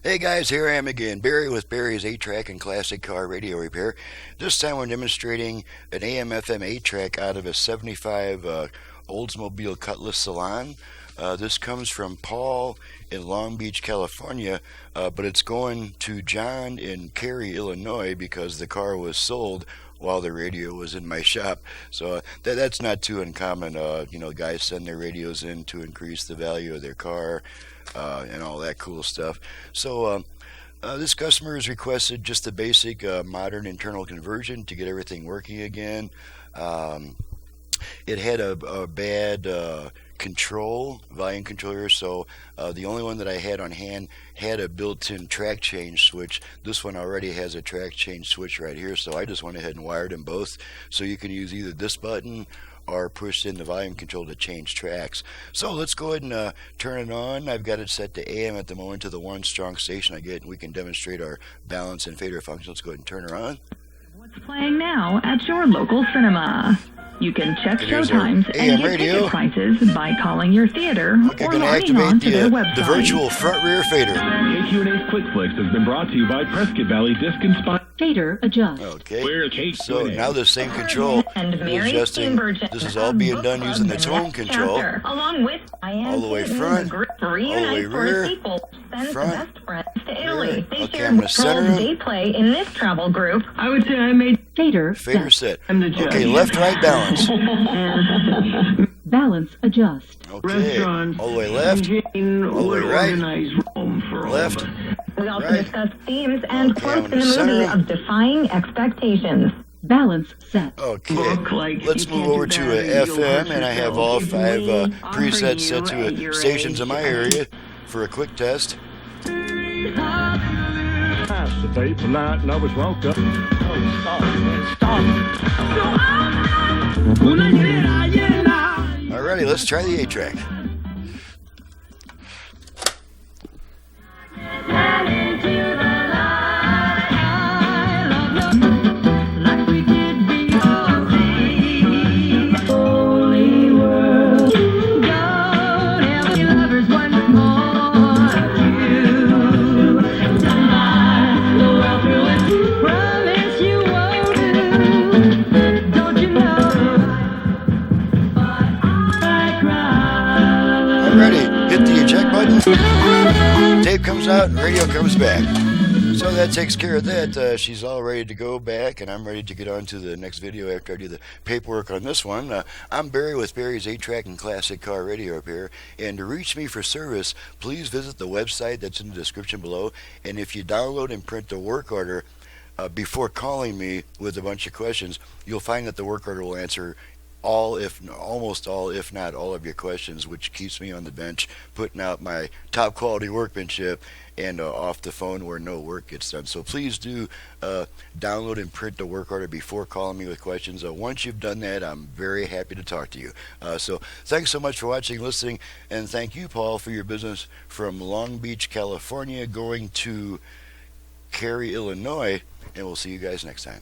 Hey guys, here I am again, Barry with Barry's 8-track and classic car radio repair. This time we're demonstrating an AM-FM 8-track out of a 75 Oldsmobile Cutlass Salon. This comes from Paul in Long Beach, California, but it's going to John in Cary, Illinois, because the car was sold while the radio was in my shop. So that's not too uncommon. Guys send their radios in to increase the value of their car and all that cool stuff. So this customer has requested just the basic modern internal conversion to get everything working again. It had a bad volume controller, so the only one that I had on hand had a built-in track change switch. This one already has a track change switch right here, so I just went ahead and wired them both, so you can use either this button or push in the volume control to change tracks. So let's go ahead and turn it on. I've got it set to AM at the moment to the one strong station I get, and we can demonstrate our balance and fader function. Let's go ahead and turn her on. What's playing now at your local cinema? You can check showtimes and get ticket prices by calling your theater or logging on to their website. The virtual front-rear fader. KQ&A's Quick Flicks has been brought to you by Prescott Valley Disc and Spine. Fader adjust. Okay, so now the same control is adjusting. This is all being done using the tone control. Along with all the way front, all the way rear, front, rear. Okay, I'm going to center they play in this travel group. I would say I made fader set. Okay, left, right, balance. Balance adjust. Okay, all the way left, all the way right, left. We also discussed themes and quotes in the movie of Defying Expectations. Balance set. Okay, let's move over to FM, and I have all 5 presets set to stations in my area for a quick test. Pass the tape tonight, and I was woke up. Alrighty, let's try the 8-track. Alrighty, hit the eject button, tape comes out, and radio comes back. So that takes care of that. She's all ready to go back, and I'm ready to get on to the next video after I do the paperwork on this one. I'm Barry with Barry's 8-track and classic car radio repair, and to reach me for service, please visit the website that's in the description below, and if you download and print the work order before calling me with a bunch of questions, you'll find that the work order will answer almost all, if not all of your questions, which keeps me on the bench putting out my top quality workmanship and off the phone where no work gets done. So please do download and print the work order before calling me with questions. Once you've done that, I'm very happy to talk to you. So thanks so much for watching, listening, and thank you, Paul, for your business from Long Beach, California, going to Cary, Illinois, and we'll see you guys next time.